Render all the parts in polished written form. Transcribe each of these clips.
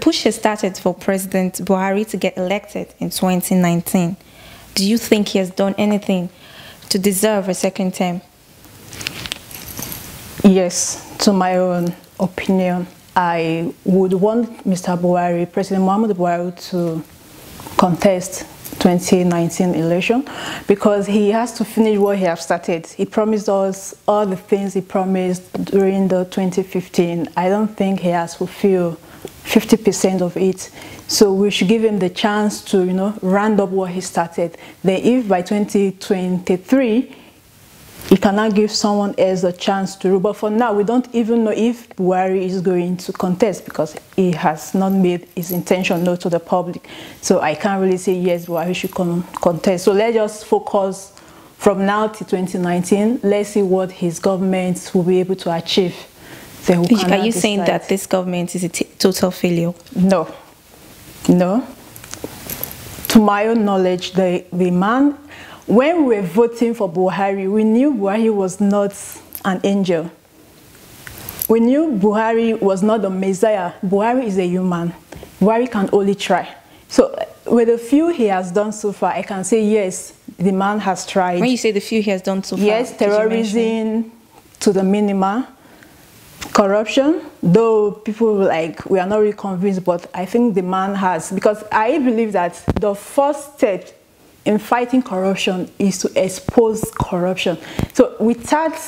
push has started for President Buhari to get elected in 2019. Do you think he has done anything to deserve a second term? Yes, to my own opinion, I would want Mr. Buhari, President Muhammadu Buhari, to contest 2019 election, because he has to finish what he has started. He promised us all the things he promised during the 2015. I don't think he has fulfilled 50% of it. So we should give him the chance to, round up what he started. Then if by 2023, he cannot give someone else a chance to rule. But for now, we don't even know if Buhari is going to contest, because he has not made his intention known to the public. So I can't really say yes, Buhari should contest. So let's just focus from now to 2019. Let's see what his government will be able to achieve. Then we Are you saying that this government is a total failure? No. No. To my own knowledge, the man, when we were voting for Buhari, we knew Buhari was not an angel. We knew Buhari was not the Messiah. Buhari is a human. Buhari can only try. So with the few he has done so far, I can say yes, the man has tried. When you say the few he has done so far, yes, terrorism to the minima, corruption, though people we are not really convinced, but I think the man has, because I believe that the first step in fighting corruption is to expose corruption. So without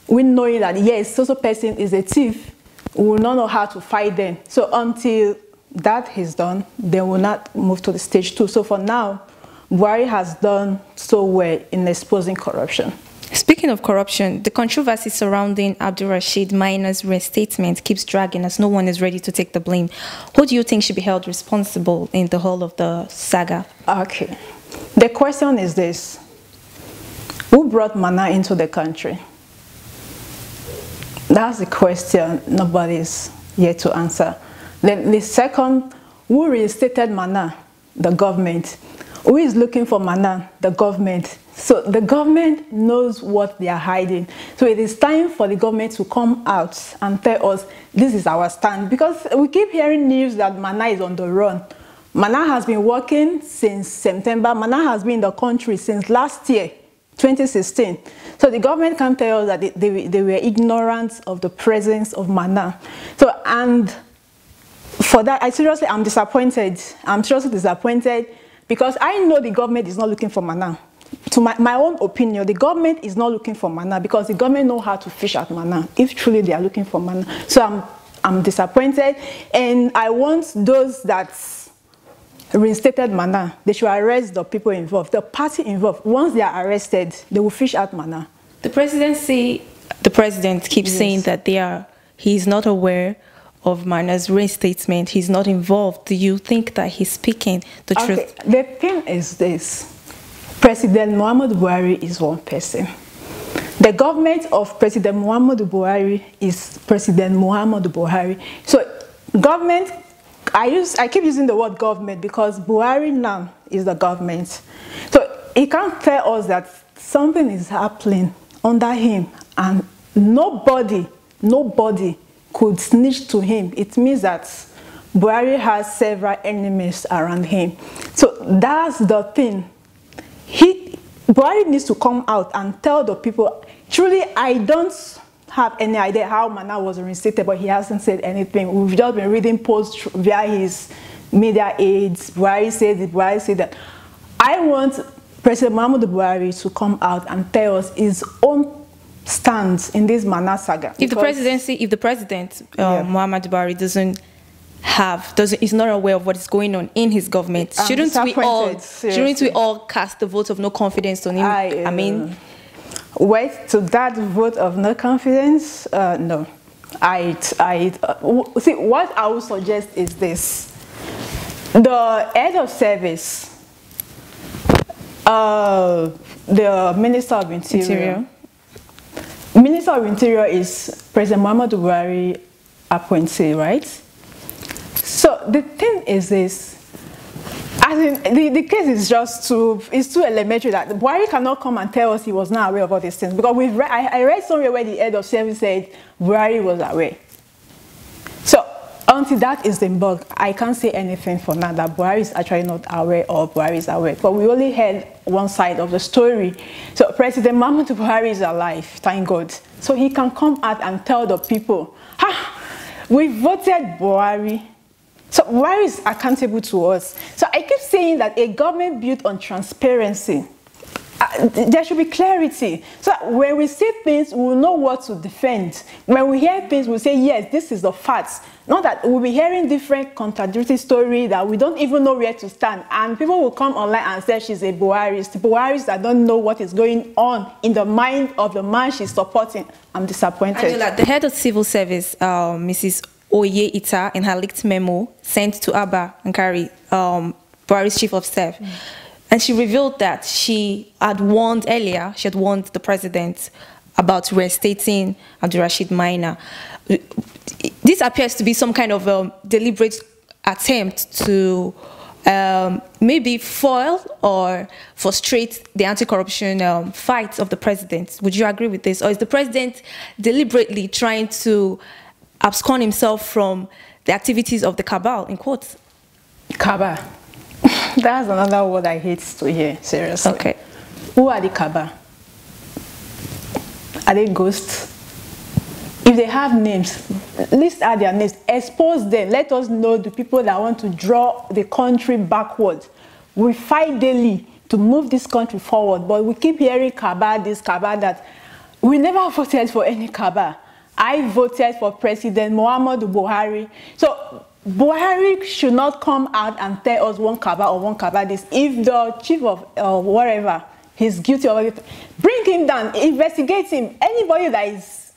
we knowing that yes, so person is a thief, we will not know how to fight them. So until that is done, they will not move to the stage 2. So for now, Buhari has done so well in exposing corruption. Speaking of corruption, the controversy surrounding Abdulrasheed Maina's reinstatement keeps dragging as no one is ready to take the blame. Who do you think should be held responsible in the whole of the saga? Okay. The question is this: who brought Maina into the country? That's the question nobody's yet to answer. Then the second, who reinstated Maina? The government. Who is looking for Maina? The government. So the government knows what they are hiding. So it is time for the government to come out and tell us this is our stand. Because we keep hearing news that Maina is on the run. Maina has been working since September. Maina has been in the country since last year, 2016. So the government can tell us that they were ignorant of the presence of Maina. So, and for that, I'm disappointed. I'm seriously disappointed, because I know the government is not looking for Maina. To my own opinion, the government is not looking for Maina, because the government know how to fish at Maina, if truly they are looking for Maina. So I'm disappointed, and I want those that reinstated Maina, they should arrest the people involved, the party involved. Once they are arrested, they will fish at Maina. The president keeps saying that he's not aware of Maina's reinstatement. He's not involved. Do you think that he's speaking the truth? The thing is this: President Muhammadu Buhari is one person. The government of President Muhammadu Buhari is President Muhammadu Buhari. So government, I keep using the word government because Buhari now is the government. So he can't tell us that something is happening under him and nobody could snitch to him. It means that Buhari has several enemies around him. So that's the thing. Buhari needs to come out and tell the people, truly, I don't have any idea how Maina was reinstated, but he hasn't said anything. We've just been reading posts via his media aides. Buhari said that. I want President Muhammadu Buhari to come out and tell us his own stance in this Maina saga. If the president Muhammadu Buhari is not aware of what is going on in his government, shouldn't we all cast the vote of no confidence on him? I mean, wait to that vote of no confidence? No. See, what I would suggest is this: the head of service, the Minister of Interior. Minister of Interior is President Muhammadu Buhari appointee, right? So the thing is this: the case is just too elementary that Buhari cannot come and tell us he was not aware of all these things, because I read somewhere where the head of service said Buhari was aware. So Until that is in bulk, I can't say anything for now that Buhari is actually not aware or Buhari is aware. But we only heard one side of the story. So President Muhammadu Buhari is alive, thank God. So he can come out and tell the people, we voted Buhari. So Buhari is accountable to us. So I keep saying that a government built on transparency, there should be clarity. So when we see things, we will know what to defend. When we hear things, we'll say, yes, this is the facts. Not that we'll be hearing different contradictory stories that we don't even know where to stand. And people will come online and say she's a Buharist. Buharists that don't know what is going on in the mind of the man she's supporting. I'm disappointed. Angela, the head of civil service, Mrs. Oye Ita, in her leaked memo sent to Abba Ankari, Buhari's chief of staff, and she revealed that she had warned earlier, she had warned the president about reinstating Abdulrasheed Maina. This appears to be some kind of deliberate attempt to maybe foil or frustrate the anti-corruption fight of the president. Would you agree with this? Or is the president deliberately trying to abscond himself from the activities of the cabal, in quotes? Cabal. That's another word I hate to hear, seriously. Okay. Who are the cabal? Are they ghosts? If they have names, list out their names, expose them, let us know the people that want to draw the country backward. We fight daily to move this country forward, but we keep hearing cabal this, cabal that. We never voted for any cabal. I voted for President Muhammadu Buhari. So Buhari should not come out and tell us one cabal or one cabal this. If the chief of whatever, he's guilty of it, bring him down, investigate him. Anybody that is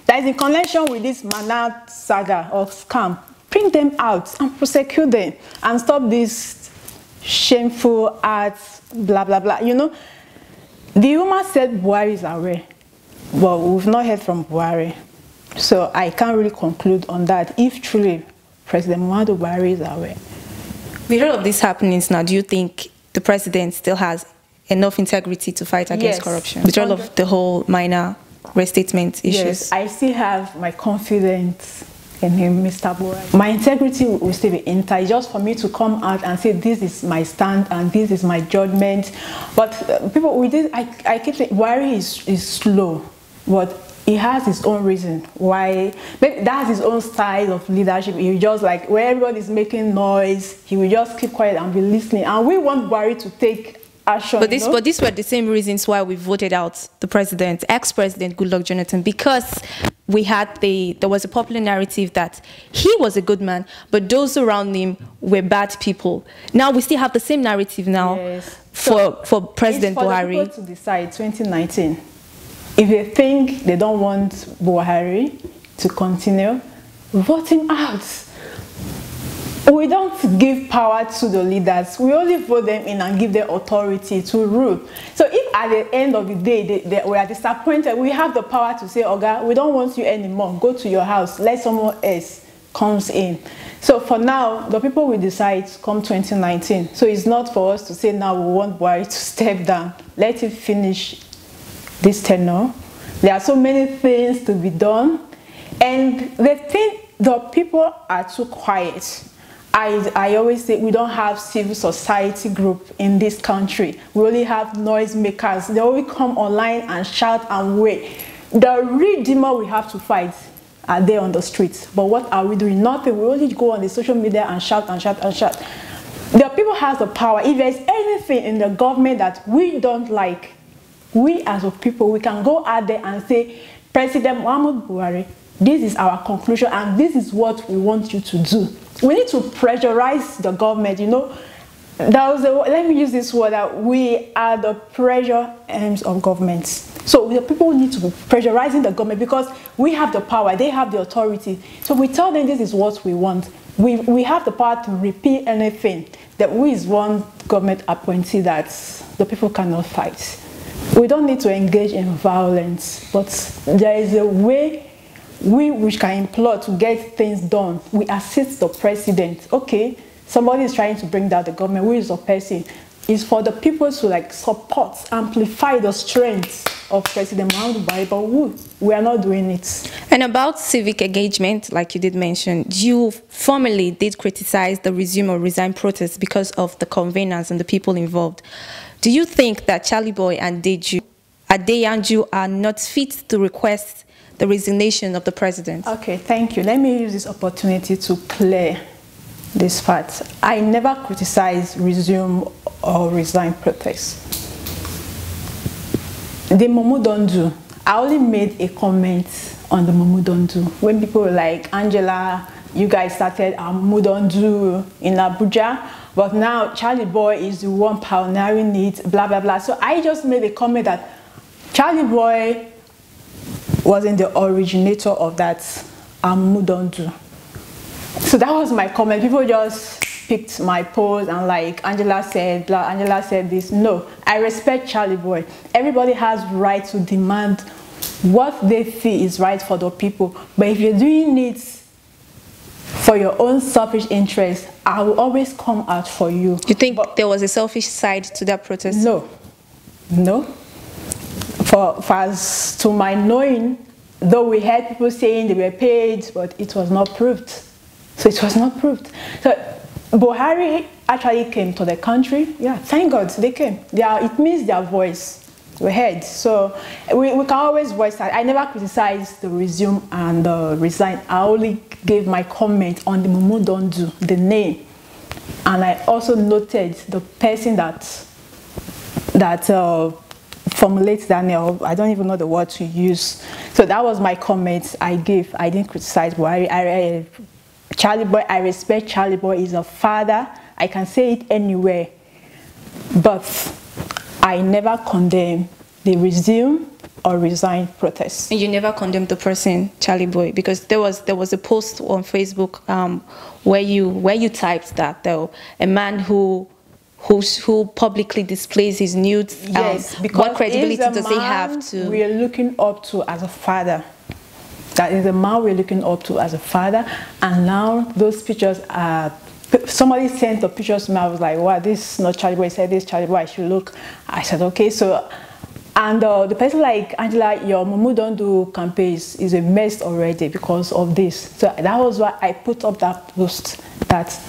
in connection with this Maina saga or scam, bring them out and prosecute them and stop this shameful acts, blah, blah, blah. You know, the woman said Buhari is aware, but we've not heard from Buhari. So I can't really conclude on that if truly President Muhammadu Buhari is aware. With all of these happenings now, do you think the president still has enough integrity to fight against corruption? With all of the whole minor restatement issues? Yes, I still have my confidence in him, Mr. Buhari. My integrity will still be intact. Just for me to come out and say this is my stand and this is my judgment. But people with this, I keep saying Buhari is slow, but he has his own reason why. Maybe that's his own style of leadership. He just like where everybody is making noise, he will just keep quiet and be listening. And we want Buhari to take action. But these were the same reasons why we voted out the president, ex-president Goodluck Jonathan, because there was a popular narrative that he was a good man, but those around him were bad people. Now we still have the same narrative now for President Buhari. It's for the people to decide 2019. If they think they don't want Buhari to continue, vote him out. We don't give power to the leaders. We only vote them in and give them authority to rule. So if at the end of the day we are disappointed, we have the power to say, Oga, we don't want you anymore. Go to your house. Let someone else comes in. So for now, the people will decide come 2019. So it's not for us to say now we want Buhari to step down. Let it finish this tenure. There are so many things to be done, and they think the people are too quiet. I always say we don't have civil society group in this country. We only have noisemakers. They only come online and shout and wait. The real demon we have to fight are there on the streets. But what are we doing? Nothing. We only go on the social media and shout and shout and shout. The people have the power. If there's anything in the government that we don't like, we as a people, we can go out there and say, President Muhammadu Buhari, this is our conclusion and this is what we want you to do. We need to pressurize the government, you know. Let me use this word, that we are the pressure arms of governments. So the people need to be pressurizing the government because we have the power, they have the authority. So we tell them this is what we want. We have the power to repeal anything. That we is one government appointee that the people cannot fight. We don't need to engage in violence, but there is a way which can employ to get things done. We assist the president. Okay, somebody is trying to bring down the government. Who is the person? It's for the people to like support, amplify the strength of President Muhammadu Buhari, but we are not doing it. And about civic engagement, like you did mention, you formally did criticize the resume or resign protest because of the conveners and the people involved. Do you think that Charlie Boy and Adeyanju are not fit to request the resignation of the president? Okay, thank you. Let me use this opportunity to clear this part. I never criticized resume or resign protest. The Momo don't do. I only made a comment on the Momo don't do. When people were like, Angela, you guys started Momo don't do in Abuja, but now Charlie Boy is the one pioneering it, blah, blah, blah. So I just made a comment that Charlie Boy wasn't the originator of that Momo don't do. So that was my comment. People just picked my post and like, Angela said blah, Angela said this. No, I respect Charlie Boy. Everybody has right to demand what they feel is right for the people. But if you're doing it for your own selfish interest, I will always come out for you. You think there was a selfish side to that protest? No. No. For as to my knowing, though we had people saying they were paid, but it was not proved. So it was not proved. So Buhari actually came to the country. Yeah, thank God they came. It means their voice we heard. So we can always voice that. I never criticized the resume and the resign. I only gave my comment on the Momo don't do, the name. And I also noted the person that formulates that name. I don't even know the word to use. So that was my comment I gave. I didn't criticize Buhari. Charlie Boy, I respect Charlie Boy. He's a father. I can say it anywhere. But I never condemn the resume or resign protest. And you never condemned the person, Charlie Boy, because there was a post on Facebook where you typed that though a man who publicly displays his nudes. Yes, because what credibility does he have to? We are looking up to as a father. That is the man we're looking up to as a father, and now those pictures are. Somebody sent the pictures to me. I was like, wow, this is not Charlie Boy. He said, this Charlie Boy, I should look. I said, okay. So, and the person like, Angela, your Momo don't do campaigns is a mess already because of this. So that was why I put up that post that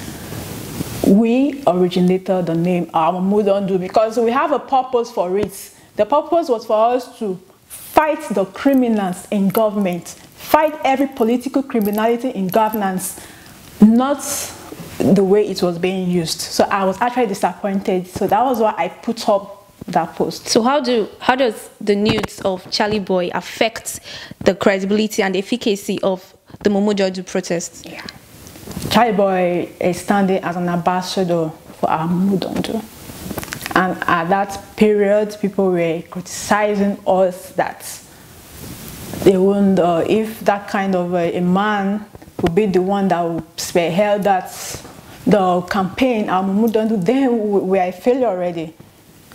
we originated the name our Momo don't do, because we have a purpose for it. The purpose was for us to fight the criminals in government, fight every political criminality in governance, not the way it was being used. So I was actually disappointed. So that was why I put up that post. So how does the nudes of Charlie Boy affect the credibility and efficacy of the Momo don't do protest? Yeah. Charlie Boy is standing as an ambassador for our Momo don't do. And at that period, people were criticizing us that they wouldn't, if that kind of a man would be the one that would spearhead the campaign, our Momo don't do, then we are a failure already.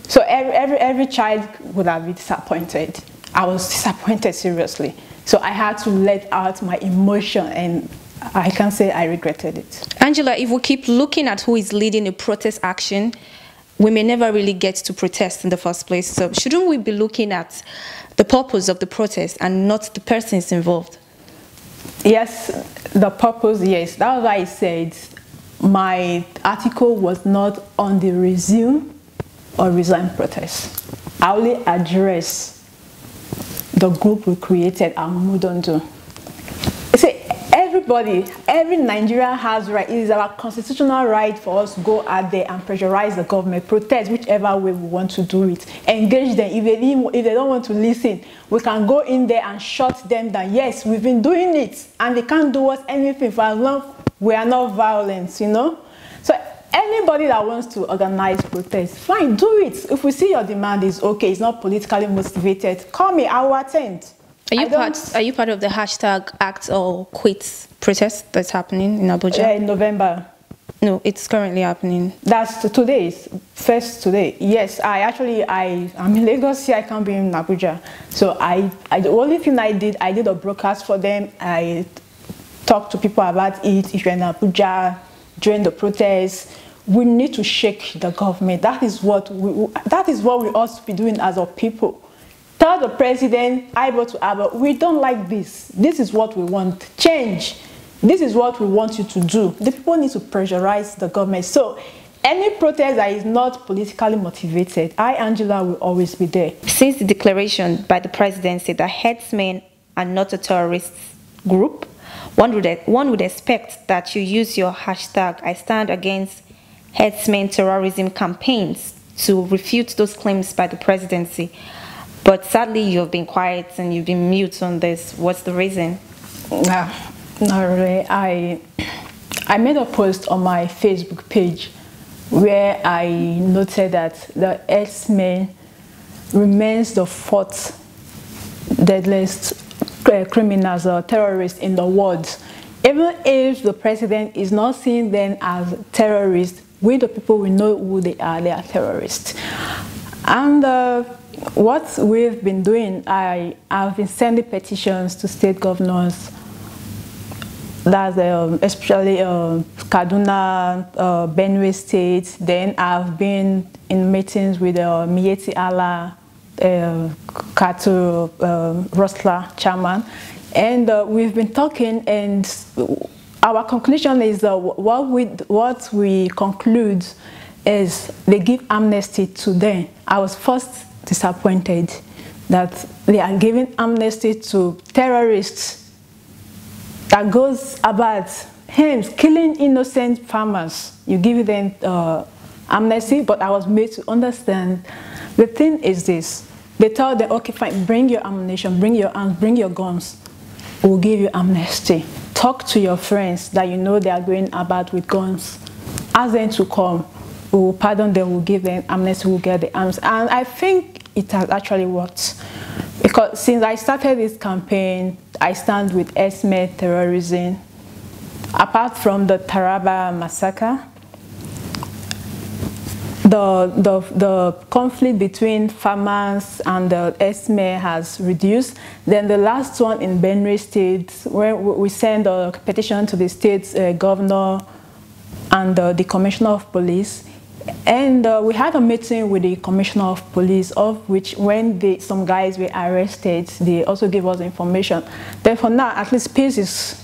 So every child would have been disappointed. I was disappointed, seriously. So I had to let out my emotion, and I can say I regretted it. Angela, if we keep looking at who is leading a protest action, we may never really get to protest in the first place. So shouldn't we be looking at the purpose of the protest and not the persons involved? Yes, the purpose, yes. That was why I said my article was not on the resume or resign protest. I only address the group we created, our Momo don't do. See, everybody, every Nigerian has right. It is our constitutional right for us to go out there and pressurize the government, protest whichever way we want to do it, engage them. If they don't want to listen, we can go in there and shut them down. Yes, we've been doing it, and they can't do us anything for as long we are not violent, you know. So anybody that wants to organize protest, fine, do it. If we see your demand is okay, it's not politically motivated, call me, I will attend. Are you part of the hashtag Act or Quit protest that's happening in Abuja? Yeah, in November. No, it's currently happening. That's today's first today. Yes, I'm in Lagos here. I can't be in Abuja. So the only thing I did a broadcast for them. I talked to people about it. If you're in Abuja during the protest, we need to shake the government. That is what we ought to be doing as a people. Tell the president, eyeball to eyeball, we don't like this. This is what we want. Change. This is what we want you to do. The people need to pressurize the government. So any protest that is not politically motivated, Angela, will always be there. Since the declaration by the presidency that herdsmen are not a terrorist group, one would expect that you use your hashtag I stand against herdsmen terrorism campaigns to refute those claims by the presidency. But sadly, you've been quiet and you've been mute on this. What's the reason? Not really. I made a post on my Facebook page where I noted that the herdsmen remains the fourth deadliest criminals or terrorists in the world. Even if the president is not seeing them as terrorists, we the people, we know who they are terrorists. And what we've been doing, I've been sending petitions to state governors, that's especially Kaduna, Benue State. Then I've been in meetings with Miyetti Allah, Katu Rosla chairman, and we've been talking, and our conclusion is what we conclude is they give amnesty to them. I was first disappointed that they are giving amnesty to terrorists that goes about killing innocent farmers. You give them amnesty, but I was made to understand the thing is this. They tell them, okay, fine, bring your ammunition, bring your arms, bring your guns. We'll give you amnesty. Talk to your friends that you know they are going about with guns. Ask them to come. We'll pardon them, we'll give them amnesty, we'll get the arms. And I think it has actually worked. Because since I started this campaign, I stand with herdsmen terrorism. Apart from the Taraba massacre, the conflict between farmers and the herdsmen has reduced. Then the last one in Benue State, where we sent a petition to the state governor and the commissioner of police. And we had a meeting with the commissioner of police, of which when some guys were arrested, they also gave us information. Then for now, at least peace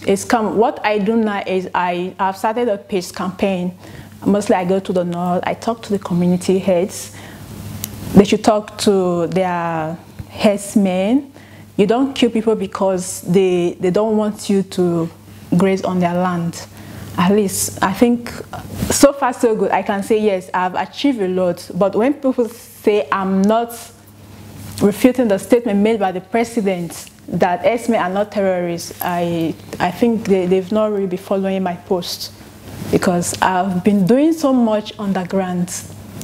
is come. What I do now is I've started a peace campaign. Mostly I go to the north, I talk to the community heads. They should talk to their headsmen. You don't kill people because they don't want you to graze on their land. At least, I think, so far so good. I can say, yes, I've achieved a lot. But when people say I'm not refuting the statement made by the president that herdsmen are not terrorists, I think they've not really been following my post. Because I've been doing so much underground.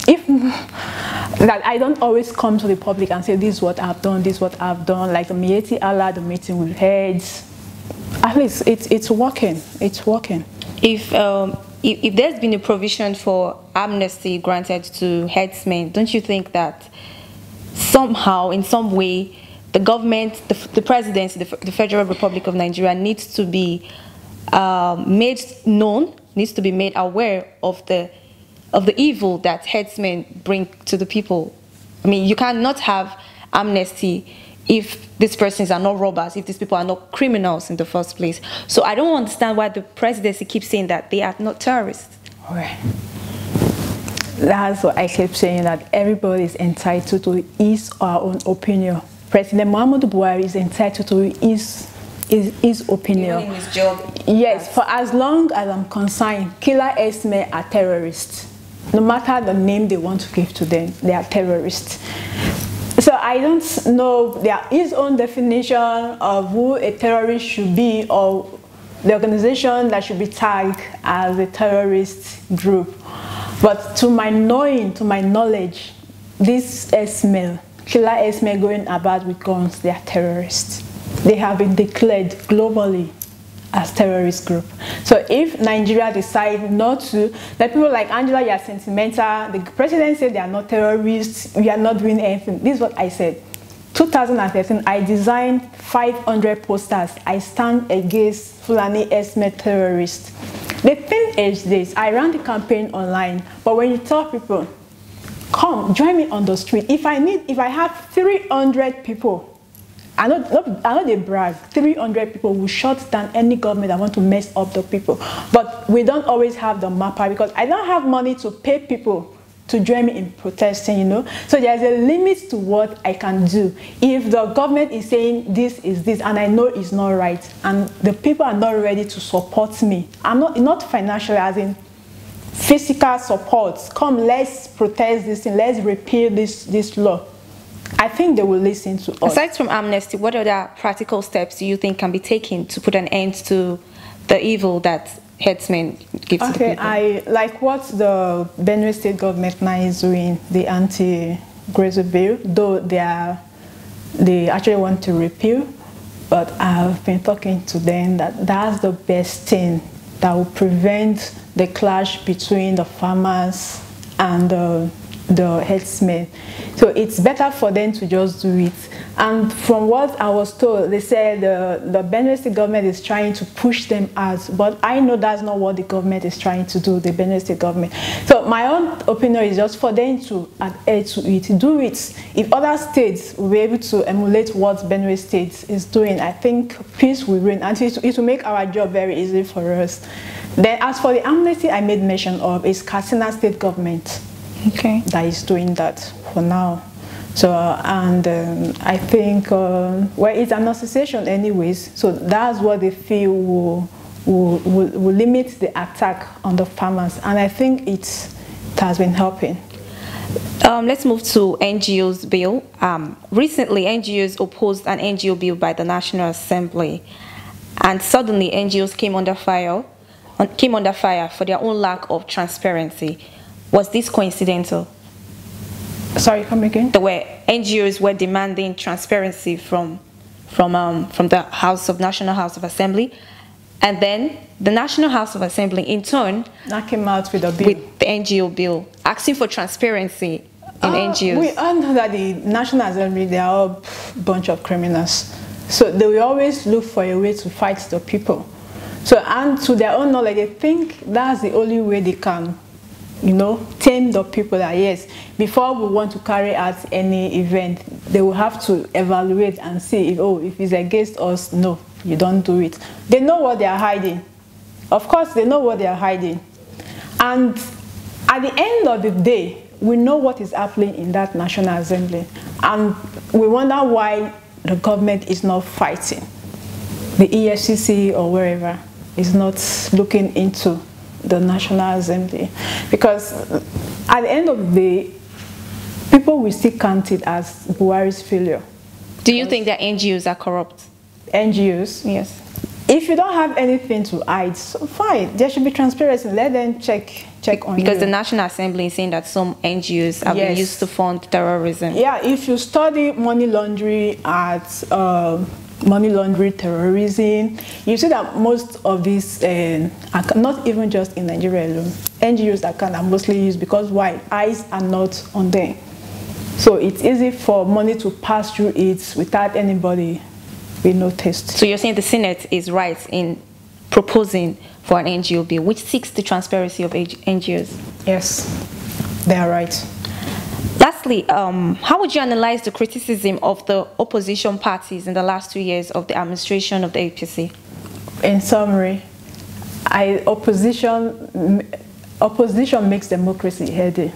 That I don't always come to the public and say, this is what I've done, this is what I've done. Like the Miyetti Allah, the meeting with heads. At least it's working. It's working. If there's been a provision for amnesty granted to herdsmen, don't you think that somehow, in some way, the government, the presidency, the Federal Republic of Nigeria needs to be made known, needs to be made aware of the evil that herdsmen bring to the people? I mean, you cannot have amnesty if these persons are not robbers, if these people are not criminals in the first place. So I don't understand why the presidency keeps saying that they are not terrorists. Right. That's what I keep saying, that everybody is entitled to his or her own opinion. President Muhammadu Buhari is entitled to his opinion. Even in his job. Yes, for as long as I'm concerned, killer herdsmen are terrorists. No matter the name they want to give to them, they are terrorists. So I don't know his own definition of who a terrorist should be, or the organization that should be tagged as a terrorist group. But to my knowledge, these herdsmen, killer herdsmen going about with guns, they are terrorists. They have been declared globally as terrorist group. So if Nigeria decides not to, that people like Angela, you are sentimental, the president said they are not terrorists, we are not doing anything. This is what I said. 2013, I designed 500 posters. I stand against Fulani herdsmen terrorists. The thing is this, I ran the campaign online, but when you tell people, come, join me on the street. If I have 300 people, I know they brag, 300 people will shut down any government that want to mess up the people. But we don't always have the mapper because I don't have money to pay people to join me in protesting, you know. So there's a limit to what I can do. If the government is saying this is this, and I know it's not right, and the people are not ready to support me, I'm not financially, as in physical support. Come, let's protest this thing, let's repeal this law. I think they will listen to us. Aside from amnesty, what other practical steps do you think can be taken to put an end to the evil that headsmen give to the people? I like what the Benue State government now is doing, the anti-grazer bill, though they actually want to repeal, but I've been talking to them that that's the best thing that will prevent the clash between the farmers and the headsmen. So it's better for them to just do it. And from what I was told, they said the Benue State government is trying to push them out, but I know that's not what the government is trying to do, the Benue State government. So my own opinion is just for them to adhere to it, do it. If other states will be able to emulate what Benue State is doing, I think peace will reign, and it will make our job very easy for us. Then as for the amnesty I made mention of, it's Katsina State government that is doing that for now. So, and I think, well, it's an association anyways, so that's what they feel will limit the attack on the farmers, and I think it has been helping. Let's move to NGOs bill. Recently, NGOs opposed an NGO bill by the National Assembly, and suddenly NGOs came under fire for their own lack of transparency. Was this coincidental? Sorry, come again? The way NGOs were demanding transparency from the National House of Assembly, and then the National House of Assembly in turn came out with a bill, with the NGO bill, asking for transparency in NGOs. We all know that the National Assembly, they are all a bunch of criminals, so they will always look for a way to fight the people. So, and to their own knowledge, they think that's the only way they can, you know, tame the people that, yes, before we want to carry out any event, they will have to evaluate and see if it's against us, no, you don't do it. They know what they are hiding. Of course, they know what they are hiding. And at the end of the day, we know what is happening in that National Assembly. And we wonder why the government is not fighting. The EFCC or wherever is not looking into the National Assembly, because at the end of the day, people will still count it as Buharist's failure. Do you think that NGOs are corrupt? NGOs? Yes. If you don't have anything to hide, so fine, there should be transparency. Let them check on because you. The National Assembly is saying that some NGOs have been used to fund terrorism. Yeah, if you study money laundering at money laundering, terrorism, you see that most of these, not even just in Nigeria alone, NGOs are mostly used because why? Eyes are not on them. So it's easy for money to pass through it without anybody being noticed. So you're saying the Senate is right in proposing for an NGO bill which seeks the transparency of NGOs? Yes, they are right. Lastly, how would you analyze the criticism of the opposition parties in the last 2 years of the administration of the APC? In summary, opposition makes democracy heady.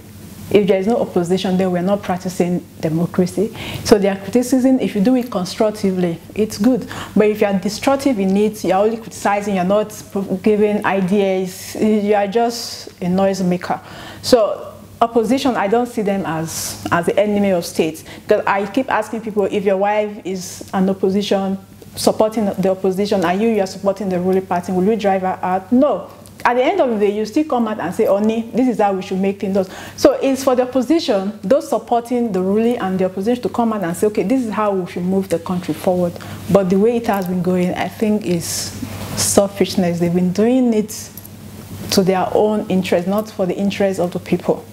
If there is no opposition, then we're not practicing democracy. So their criticism, if you do it constructively, it's good. But if you are destructive in it, you're only criticizing, you're not giving ideas, you are just a noisemaker. So opposition, I don't see them as the enemy of states. Because I keep asking people, if your wife is an opposition, supporting the opposition, and you are supporting the ruling party, will you drive her out? No. At the end of the day, you still come out and say, Oni, this is how we should make things done. So it's for the opposition, those supporting the ruling and the opposition, to come out and say, okay, this is how we should move the country forward. But the way it has been going, I think, is selfishness. They've been doing it to their own interest, not for the interest of the people.